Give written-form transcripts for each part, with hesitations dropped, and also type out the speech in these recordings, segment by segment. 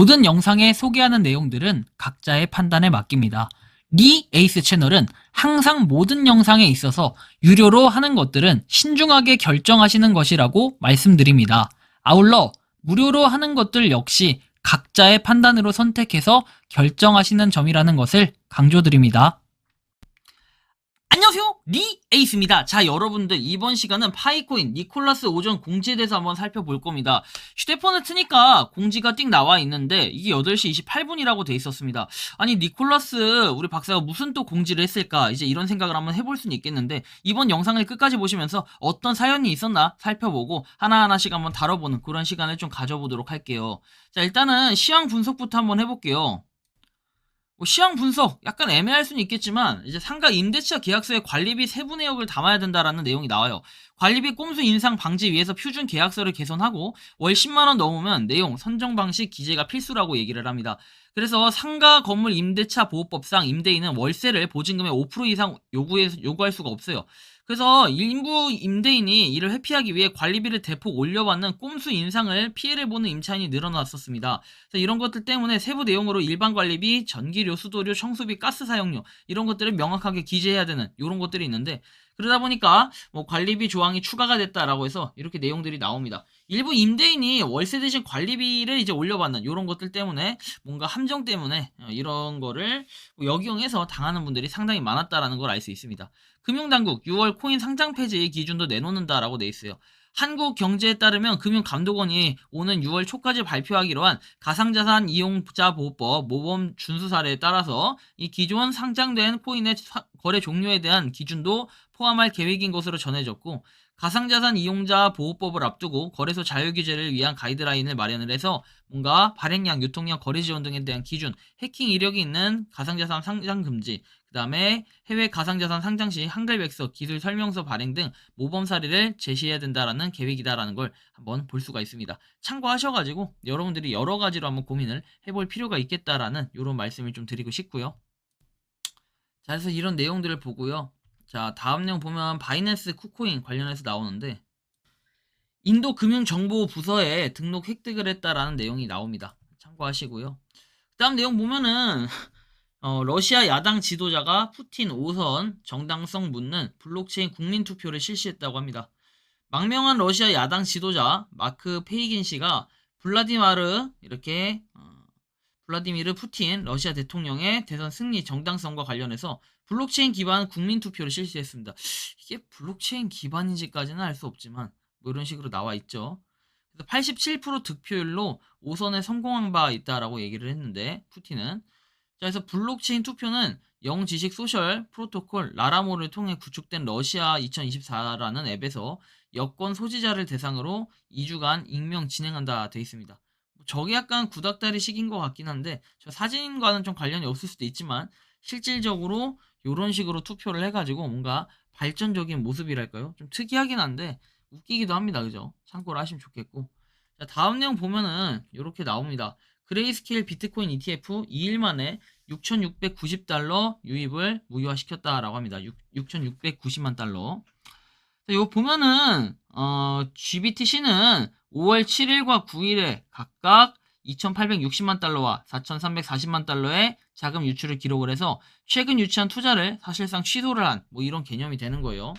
모든 영상에 소개하는 내용들은 각자의 판단에 맡깁니다. 리 에이스 채널은 항상 모든 영상에 있어서 유료로 하는 것들은 신중하게 결정하시는 것이라고 말씀드립니다. 아울러 무료로 하는 것들 역시 각자의 판단으로 선택해서 결정하시는 점이라는 것을 강조드립니다. 안녕하세요, 리 에이스입니다. 자, 여러분들 이번 시간은 파이코인 니콜라스 오전 공지에 대해서 한번 살펴볼 겁니다. 휴대폰을 트니까 공지가 띵 나와 있는데 이게 8시 28분이라고 돼 있었습니다. 아니, 니콜라스 우리 박사가 무슨 또 공지를 했을까, 이제 이런 생각을 한번 해볼 수는 있겠는데, 이번 영상을 끝까지 보시면서 어떤 사연이 있었나 살펴보고 하나하나씩 한번 다뤄보는 그런 시간을 좀 가져보도록 할게요. 자, 일단은 시황 분석부터 한번 해볼게요. 시황 분석 약간 애매할 수는 있겠지만, 이제 상가 임대차 계약서에 관리비 세부 내역을 담아야 된다라는 내용이 나와요. 관리비 꼼수 인상 방지 위해서 표준 계약서를 개선하고 월 10만원 넘으면 내용, 선정 방식 기재가 필수라고 얘기를 합니다. 그래서 상가 건물 임대차 보호법상 임대인은 월세를 보증금의 5% 이상 요구할 수가 없어요. 그래서 일부 임대인이 이를 회피하기 위해 관리비를 대폭 올려받는 꼼수 인상을 피해를 보는 임차인이 늘어났었습니다. 그래서 이런 것들 때문에 세부 내용으로 일반 관리비, 전기료, 수도료, 청소비, 가스 사용료 이런 것들을 명확하게 기재해야 되는 이런 것들이 있는데, 그러다 보니까 뭐 관리비 조항이 추가가 됐다라고 해서 이렇게 내용들이 나옵니다. 일부 임대인이 월세 대신 관리비를 이제 올려받는 이런 것들 때문에 뭔가 함정 때문에 이런 거를 역이용해서 당하는 분들이 상당히 많았다라는 걸 알 수 있습니다. 금융당국 6월 코인 상장 폐지 기준도 내놓는다라고 돼 있어요. 한국경제에 따르면 금융감독원이 오는 6월 초까지 발표하기로 한 가상자산 이용자 보호법 모범 준수 사례에 따라서 이 기존 상장된 코인의 거래 종료에 대한 기준도 포함할 계획인 것으로 전해졌고, 가상자산 이용자 보호법을 앞두고 거래소 자유 규제를 위한 가이드라인을 마련을 해서 뭔가 발행량, 유통량, 거래 지원 등에 대한 기준, 해킹 이력이 있는 가상자산 상장 금지, 그 다음에 해외 가상자산 상장 시 한글 백서, 기술 설명서 발행 등 모범 사례를 제시해야 된다라는 계획이다라는 걸 한번 볼 수가 있습니다. 참고하셔가지고 여러분들이 여러 가지로 한번 고민을 해볼 필요가 있겠다라는 이런 말씀을 좀 드리고 싶고요. 자, 그래서 이런 내용들을 보고요. 자, 다음 내용 보면 바이낸스 쿠코인 관련해서 나오는데, 인도 금융정보부서에 등록 획득을 했다라는 내용이 나옵니다. 참고하시고요. 그 다음 내용 보면은 러시아 야당 지도자가 푸틴 5선 정당성 묻는 블록체인 국민투표를 실시했다고 합니다. 망명한 러시아 야당 지도자 마크 페이긴 씨가 블라디미르 푸틴 러시아 대통령의 대선 승리 정당성과 관련해서 블록체인 기반 국민투표를 실시했습니다. 이게 블록체인 기반인지까지는 알 수 없지만 뭐 이런 식으로 나와 있죠. 그래서 87% 득표율로 5선에 성공한 바 있다라고 얘기를 했는데, 푸틴은. 자, 그래서 블록체인 투표는 영지식 소셜 프로토콜 라라모를 통해 구축된 러시아 2024라는 앱에서 여권 소지자를 대상으로 2주간 익명 진행한다 돼 있습니다. 저게 약간 구닥다리식인 것 같긴 한데, 저 사진과는 좀 관련이 없을 수도 있지만 실질적으로 이런 식으로 투표를 해가지고 뭔가 발전적인 모습이랄까요? 좀 특이하긴 한데 웃기기도 합니다. 그죠? 참고를 하시면 좋겠고. 자, 다음 내용 보면은 이렇게 나옵니다. 그레이스케일 비트코인 ETF 2일 만에 6,690달러 유입을 무효화시켰다라고 합니다. 6,690만 달러. 자, 이거 보면은 GBTC는 5월 7일과 9일에 각각 2,860만 달러와 4,340만 달러의 자금 유출을 기록을 해서 최근 유치한 투자를 사실상 취소를 한 뭐 이런 개념이 되는 거예요.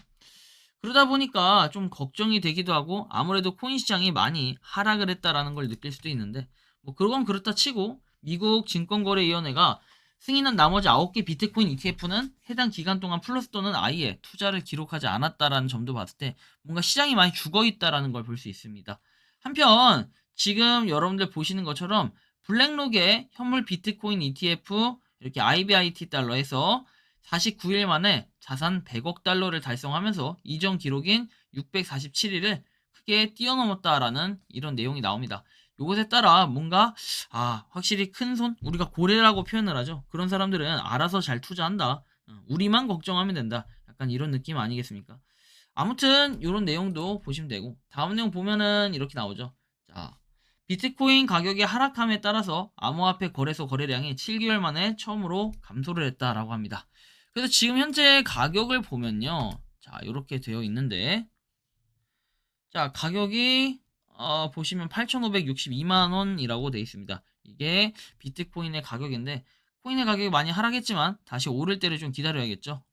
그러다 보니까 좀 걱정이 되기도 하고, 아무래도 코인 시장이 많이 하락을 했다라는 걸 느낄 수도 있는데, 뭐 그건 그렇다 치고 미국 증권거래위원회가 승인한 나머지 9개 비트코인 ETF는 해당 기간 동안 플러스 또는 아예 투자를 기록하지 않았다라는 점도 봤을 때 뭔가 시장이 많이 죽어있다라는 걸 볼 수 있습니다. 한편 지금 여러분들 보시는 것처럼 블랙록의 현물 비트코인 ETF 이렇게 IBIT 달러에서 49일 만에 자산 100억 달러를 달성하면서 이전 기록인 647일을 크게 뛰어넘었다라는 이런 내용이 나옵니다. 요것에 따라 뭔가 확실히 큰손, 우리가 고래라고 표현을 하죠. 그런 사람들은 알아서 잘 투자한다. 우리만 걱정하면 된다. 약간 이런 느낌 아니겠습니까? 아무튼 이런 내용도 보시면 되고, 다음 내용 보면은 이렇게 나오죠. 자, 비트코인 가격의 하락함에 따라서 암호화폐 거래소 거래량이 7개월 만에 처음으로 감소를 했다라고 합니다. 그래서 지금 현재 가격을 보면요. 자, 이렇게 되어 있는데, 자, 가격이 보시면 8,562만원이라고 되어 있습니다. 이게 비트코인의 가격인데 코인의 가격이 많이 하락했지만 다시 오를 때를 좀 기다려야겠죠.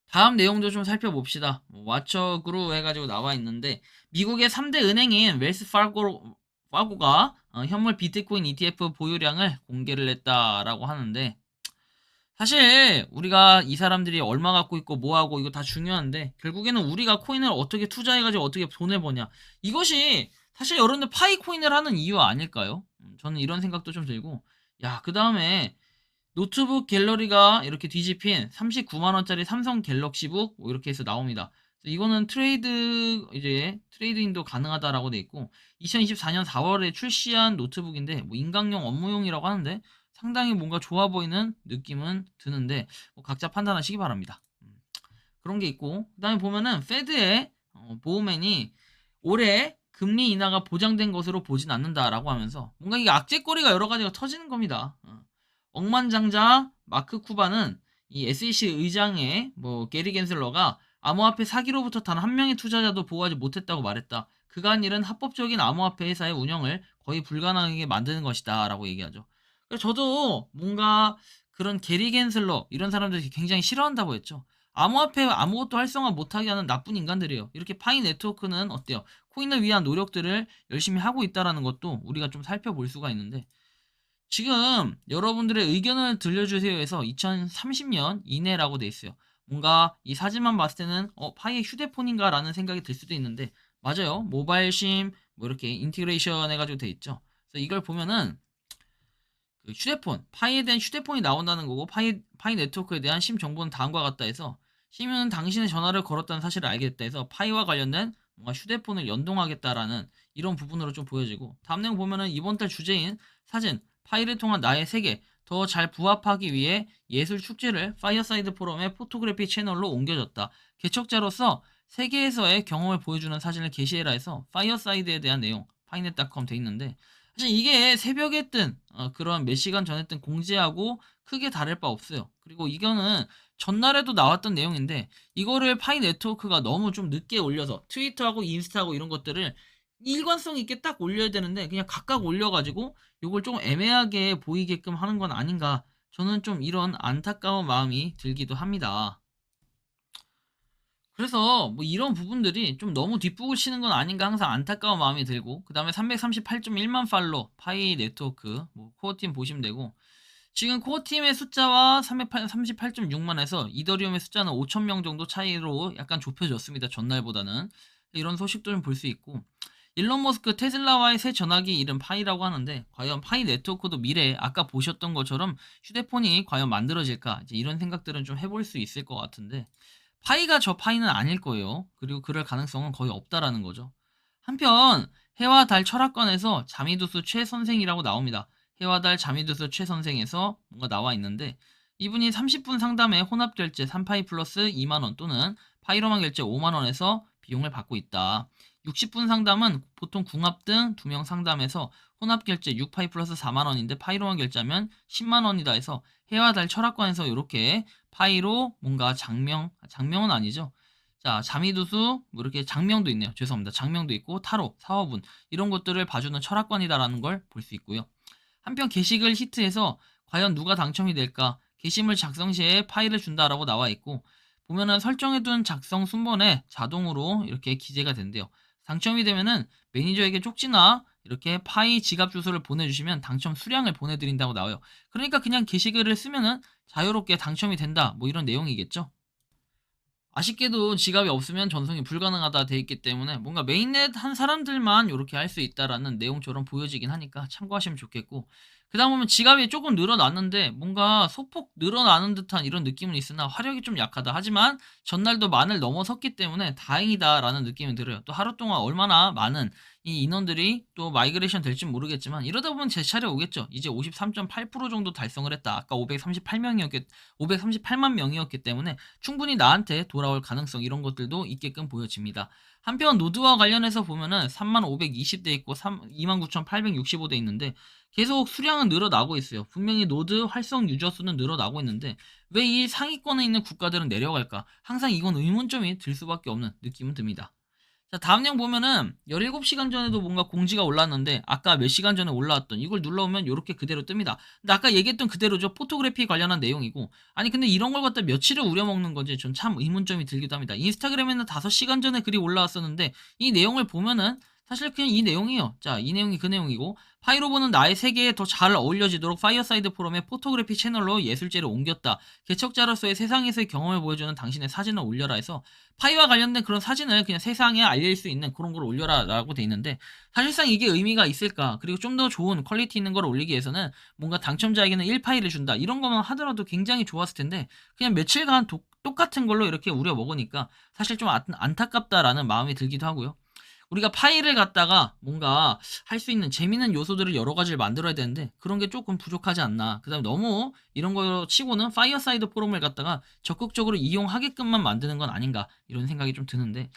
다음 내용도 좀 살펴봅시다. 와처그루 해가지고 나와 있는데 미국의 3대 은행인 파고가 현물 비트코인 ETF 보유량을 공개를 했다라고 하는데 사실 우리가 이 사람들이 얼마 갖고 있고 뭐 하고 이거 다 중요한데 결국에는 우리가 코인을 어떻게 투자해가지고 어떻게 돈을 버냐 이것이 사실 여러분들 파이코인을 하는 이유 아닐까요? 저는 이런 생각도 좀 들고 야 그 다음에 노트북 갤러리가 이렇게 뒤집힌 39만원짜리 삼성 갤럭시북 뭐 이렇게 해서 나옵니다. 이거는 트레이드인도 가능하다라고 돼 있고 2024년 4월에 출시한 노트북인데 뭐 인강용 업무용이라고 하는데 상당히 뭔가 좋아 보이는 느낌은 드는데 뭐 각자 판단하시기 바랍니다. 그런 게 있고 그다음에 보면은 페드의 보우맨이 올해 금리 인하가 보장된 것으로 보진 않는다라고 하면서 뭔가 이게 악재거리가 여러 가지가 터지는 겁니다. 억만장자 마크 쿠바는 이 SEC 의장의 뭐 게리 겐슬러가 암호화폐 사기로부터 단 한 명의 투자자도 보호하지 못했다고 말했다. 그간 일은 합법적인 암호화폐 회사의 운영을 거의 불가능하게 만드는 것이다라고 얘기하죠. 그래서 저도 뭔가 그런 게리 겐슬러 이런 사람들이 굉장히 싫어한다고 했죠. 암호화폐 아무것도 활성화 못하게 하는 나쁜 인간들이에요. 이렇게 파이 네트워크는 어때요? 코인을 위한 노력들을 열심히 하고 있다라는 것도 우리가 좀 살펴볼 수가 있는데 지금 여러분들의 의견을 들려주세요 해서 2030년 이내라고 돼 있어요. 뭔가 이 사진만 봤을 때는 파이의 휴대폰인가 라는 생각이 들 수도 있는데 맞아요. 모바일 심 뭐 이렇게 인티그레이션 해가지고 돼 있죠. 그래서 이걸 보면은 그 휴대폰, 파이에 대한 휴대폰이 나온다는 거고 파이 네트워크에 대한 심 정보는 다음과 같다 해서 심은 당신의 전화를 걸었다는 사실을 알겠다 해서 파이와 관련된 뭔가 휴대폰을 연동하겠다라는 이런 부분으로 좀 보여지고 다음 내용 보면은 이번 달 주제인 사진, 파이를 통한 나의 세계 더 잘 부합하기 위해 예술 축제를 파이어사이드 포럼의 포토그래피 채널로 옮겨졌다. 개척자로서 세계에서의 경험을 보여주는 사진을 게시해라 해서 파이어사이드에 대한 내용 파이넷.com 돼 있는데 사실 이게 새벽에 뜬 그런 몇 시간 전에 뜬 공지하고 크게 다를 바 없어요. 그리고 이거는 전날에도 나왔던 내용인데 이거를 파이 네트워크가 너무 좀 늦게 올려서 트위터하고 인스타하고 이런 것들을 일관성 있게 딱 올려야 되는데 그냥 각각 올려가지고 이걸 좀 애매하게 보이게끔 하는 건 아닌가 저는 좀 이런 안타까운 마음이 들기도 합니다. 그래서 뭐 이런 부분들이 좀 너무 뒷북을 치는 건 아닌가 항상 안타까운 마음이 들고 그 다음에 338.1만 팔로 파이 네트워크 뭐 코어팀 보시면 되고 지금 코어팀의 숫자와 38.6만에서 이더리움의 숫자는 5,000명 정도 차이로 약간 좁혀졌습니다. 전날보다는 이런 소식도 좀 볼 수 있고 일론 머스크 테슬라와의 새 전화기 이름 파이라고 하는데 과연 파이 네트워크도 미래에 아까 보셨던 것처럼 휴대폰이 과연 만들어질까 이제 이런 생각들은 좀 해볼 수 있을 것 같은데 파이가 저 파이는 아닐 거예요. 그리고 그럴 가능성은 거의 없다라는 거죠. 한편 해와 달 철학관에서 자미두수 최 선생이라고 나옵니다. 해와 달 자미두수 최 선생에서 뭔가 나와 있는데 이분이 30분 상담에 혼합 결제 3파이 플러스 2만 원 또는 파이로만 결제 5만 원에서 비용을 받고 있다. 60분 상담은 보통 궁합 등 2명 상담에서 혼합 결제 6파이 플러스 4만 원인데 파이로만 결제하면 10만 원이다 해서 해와 달 철학관에서 이렇게 파이로 뭔가 장명은 아니죠. 자, 자미두수 뭐 이렇게 장명도 있네요. 죄송합니다. 장명도 있고 타로, 사화분 이런 것들을 봐주는 철학관이다라는 걸 볼 수 있고요. 한편 게시글 히트에서 과연 누가 당첨이 될까? 게시물 작성 시에 파일을 준다라고 나와 있고 보면은 설정해둔 작성 순번에 자동으로 이렇게 기재가 된대요. 당첨이 되면은 매니저에게 쪽지나 이렇게 파이 지갑 주소를 보내주시면 당첨 수량을 보내드린다고 나와요. 그러니까 그냥 게시글을 쓰면은 자유롭게 당첨이 된다. 뭐 이런 내용이겠죠. 아쉽게도 지갑이 없으면 전송이 불가능하다 돼 있기 때문에 뭔가 메인넷 한 사람들만 이렇게 할 수 있다라는 내용처럼 보여지긴 하니까 참고하시면 좋겠고 그다음 보면 지갑이 조금 늘어났는데 뭔가 소폭 늘어나는 듯한 이런 느낌은 있으나 화력이 좀 약하다. 하지만 전날도 만을 넘어섰기 때문에 다행이다라는 느낌이 들어요. 또 하루 동안 얼마나 많은 이 인원들이 또 마이그레이션 될지 모르겠지만 이러다 보면 제 차례 오겠죠. 이제 53.8% 정도 달성을 했다. 아까 538만 명이었기 때문에 충분히 나한테 돌아올 가능성 이런 것들도 있게끔 보여집니다. 한편 노드와 관련해서 보면은 3520대 있고 29,865대 있는데 계속 수량은 늘어나고 있어요. 분명히 노드 활성 유저 수는 늘어나고 있는데 왜 이 상위권에 있는 국가들은 내려갈까? 항상 이건 의문점이 들 수밖에 없는 느낌은 듭니다. 자, 다음 내용 보면은 17시간 전에도 뭔가 공지가 올랐는데 아까 몇 시간 전에 올라왔던 이걸 눌러오면 이렇게 그대로 뜹니다. 근데 아까 얘기했던 그대로죠. 포토그래피 관련한 내용이고. 아니 근데 이런 걸 갖다 며칠을 우려먹는 건지 전 참 의문점이 들기도 합니다. 인스타그램에는 5시간 전에 글이 올라왔었는데 이 내용을 보면은 사실 그냥 이 내용이에요. 자, 이 내용이 그 내용이고 파이로보는 나의 세계에 더 잘 어울려지도록 파이어사이드 포럼의 포토그래피 채널로 예술제를 옮겼다. 개척자로서의 세상에서의 경험을 보여주는 당신의 사진을 올려라 해서 파이와 관련된 그런 사진을 그냥 세상에 알릴 수 있는 그런 걸 올려라 라고 돼 있는데 사실상 이게 의미가 있을까? 그리고 좀 더 좋은 퀄리티 있는 걸 올리기 위해서는 뭔가 당첨자에게는 1파일을 준다. 이런 거만 하더라도 굉장히 좋았을 텐데 그냥 며칠간 똑같은 걸로 이렇게 우려 먹으니까 사실 좀 안타깝다라는 마음이 들기도 하고요. 우리가 파일을 갖다가 뭔가 할 수 있는 재미있는 요소들을 여러 가지를 만들어야 되는데 그런 게 조금 부족하지 않나. 그다음에 너무 이런 거 치고는 파이어사이드 포럼을 갖다가 적극적으로 이용하게끔만 만드는 건 아닌가 이런 생각이 좀 드는데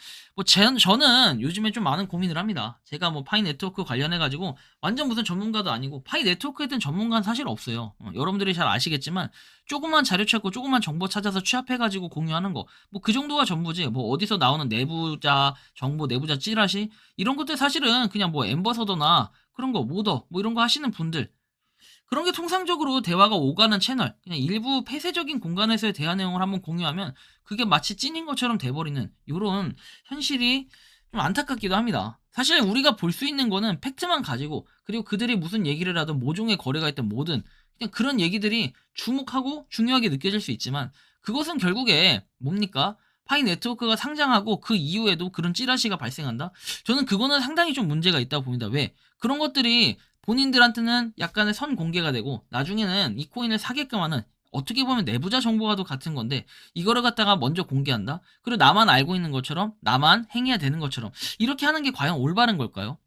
저는 요즘에 좀 많은 고민을 합니다. 제가 뭐 파이 네트워크 관련해 가지고 완전 무슨 전문가도 아니고 파이 네트워크에 대한 전문가는 사실 없어요. 여러분들이 잘 아시겠지만 조그만 자료 찾고 조그만 정보 찾아서 취합해 가지고 공유하는 거 뭐 그 정도가 전부지. 뭐 어디서 나오는 내부자 정보, 내부자 찌라시 이런 것들 사실은 그냥 뭐 엠버서더나 그런 거 모더 뭐 이런 거 하시는 분들 그런 게 통상적으로 대화가 오가는 채널 그냥 일부 폐쇄적인 공간에서의 대화 내용을 한번 공유하면 그게 마치 찐인 것처럼 돼버리는 요런 현실이 좀 안타깝기도 합니다. 사실 우리가 볼 수 있는 거는 팩트만 가지고 그리고 그들이 무슨 얘기를 하든 모종의 거래가 있든 뭐든 그냥 그런 얘기들이 주목하고 중요하게 느껴질 수 있지만 그것은 결국에 뭡니까? 파이 네트워크가 상장하고 그 이후에도 그런 찌라시가 발생한다? 저는 그거는 상당히 좀 문제가 있다고 봅니다. 왜? 그런 것들이 본인들한테는 약간의 선 공개가 되고 나중에는 이 코인을 사게끔 하는 어떻게 보면 내부자 정보와도 같은 건데 이거를 갖다가 먼저 공개한다? 그리고 나만 알고 있는 것처럼 나만 행해야 되는 것처럼 이렇게 하는 게 과연 올바른 걸까요?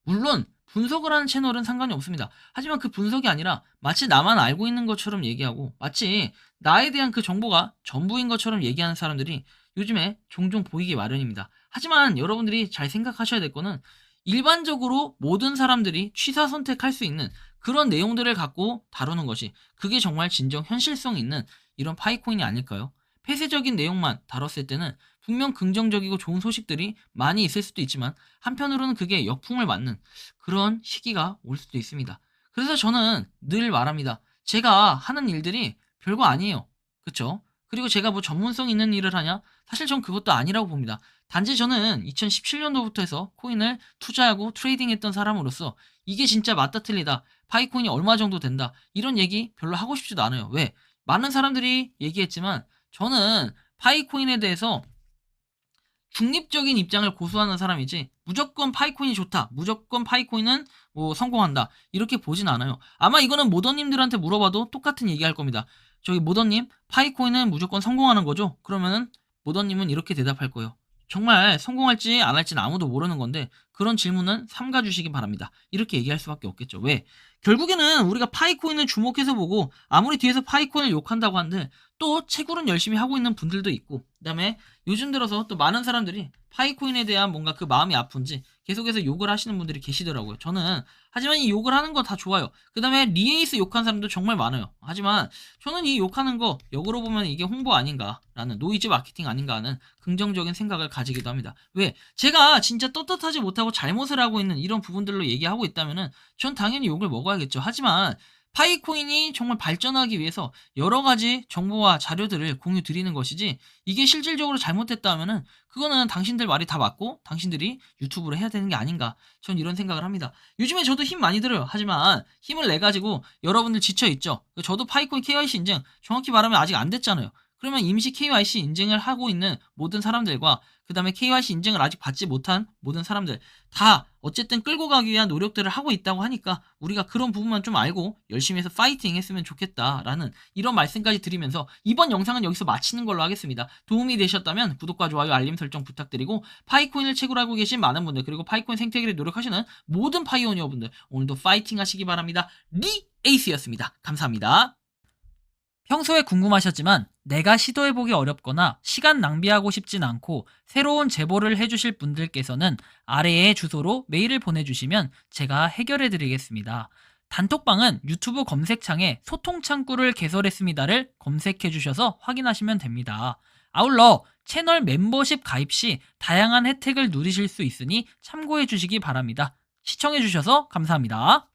물론 분석을 하는 채널은 상관이 없습니다. 하지만 그 분석이 아니라 마치 나만 알고 있는 것처럼 얘기하고 마치 나에 대한 그 정보가 전부인 것처럼 얘기하는 사람들이 요즘에 종종 보이기 마련입니다. 하지만 여러분들이 잘 생각하셔야 될 거는 일반적으로 모든 사람들이 취사 선택할 수 있는 그런 내용들을 갖고 다루는 것이 그게 정말 진정 현실성 있는 이런 파이코인이 아닐까요? 폐쇄적인 내용만 다뤘을 때는 분명 긍정적이고 좋은 소식들이 많이 있을 수도 있지만 한편으로는 그게 역풍을 맞는 그런 시기가 올 수도 있습니다. 그래서 저는 늘 말합니다. 제가 하는 일들이 별거 아니에요. 그쵸? 그리고 제가 뭐 전문성 있는 일을 하냐? 사실 전 그것도 아니라고 봅니다. 단지 저는 2017년도부터 해서 코인을 투자하고 트레이딩했던 사람으로서 이게 진짜 맞다 틀리다. 파이코인이 얼마 정도 된다. 이런 얘기 별로 하고 싶지도 않아요. 왜? 많은 사람들이 얘기했지만 저는 파이코인에 대해서 중립적인 입장을 고수하는 사람이지 무조건 파이코인이 좋다. 무조건 파이코인은 뭐 성공한다. 이렇게 보진 않아요. 아마 이거는 모더님들한테 물어봐도 똑같은 얘기할 겁니다. 저기 모더님, 파이코인은 무조건 성공하는 거죠? 그러면은 모더님은 이렇게 대답할 거예요. 정말 성공할지 안 할지는 아무도 모르는 건데 그런 질문은 삼가 주시기 바랍니다. 이렇게 얘기할 수밖에 없겠죠. 왜? 결국에는 우리가 파이코인을 주목해서 보고 아무리 뒤에서 파이코인을 욕한다고 한들 또 채굴은 열심히 하고 있는 분들도 있고 그다음에 요즘 들어서 또 많은 사람들이 파이코인에 대한 뭔가 그 마음이 아픈지 계속해서 욕을 하시는 분들이 계시더라고요. 저는 하지만 이 욕을 하는 거 다 좋아요. 그 다음에 리에이스 욕한 사람도 정말 많아요. 하지만 저는 이 욕하는 거 역으로 보면 이게 홍보 아닌가라는 노이즈 마케팅 아닌가 하는 긍정적인 생각을 가지기도 합니다. 왜? 제가 진짜 떳떳하지 못하고 잘못을 하고 있는 이런 부분들로 얘기하고 있다면은 전 당연히 욕을 먹어야겠죠. 하지만 파이코인이 정말 발전하기 위해서 여러 가지 정보와 자료들을 공유 드리는 것이지 이게 실질적으로 잘못됐다면은 그거는 당신들 말이 다 맞고 당신들이 유튜브로 해야 되는 게 아닌가 전 이런 생각을 합니다. 요즘에 저도 힘 많이 들어요. 하지만 힘을 내 가지고 여러분들 지쳐 있죠. 저도 파이코인 KYC 인증 정확히 말하면 아직 안 됐잖아요. 그러면 임시 KYC 인증을 하고 있는 모든 사람들과 그 다음에 KYC 인증을 아직 받지 못한 모든 사람들 다 어쨌든 끌고 가기 위한 노력들을 하고 있다고 하니까 우리가 그런 부분만 좀 알고 열심히 해서 파이팅 했으면 좋겠다라는 이런 말씀까지 드리면서 이번 영상은 여기서 마치는 걸로 하겠습니다. 도움이 되셨다면 구독과 좋아요 알림 설정 부탁드리고 파이코인을 채굴하고 계신 많은 분들 그리고 파이코인 생태계를 노력하시는 모든 파이오니어분들 오늘도 파이팅 하시기 바랍니다. 리 에이스였습니다. 감사합니다. 평소에 궁금하셨지만 내가 시도해보기 어렵거나 시간 낭비하고 싶진 않고 새로운 제보를 해주실 분들께서는 아래의 주소로 메일을 보내주시면 제가 해결해드리겠습니다. 단톡방은 유튜브 검색창에 소통창구를 개설했습니다를 검색해주셔서 확인하시면 됩니다. 아울러 채널 멤버십 가입 시 다양한 혜택을 누리실 수 있으니 참고해 주시기 바랍니다. 시청해 주셔서 감사합니다.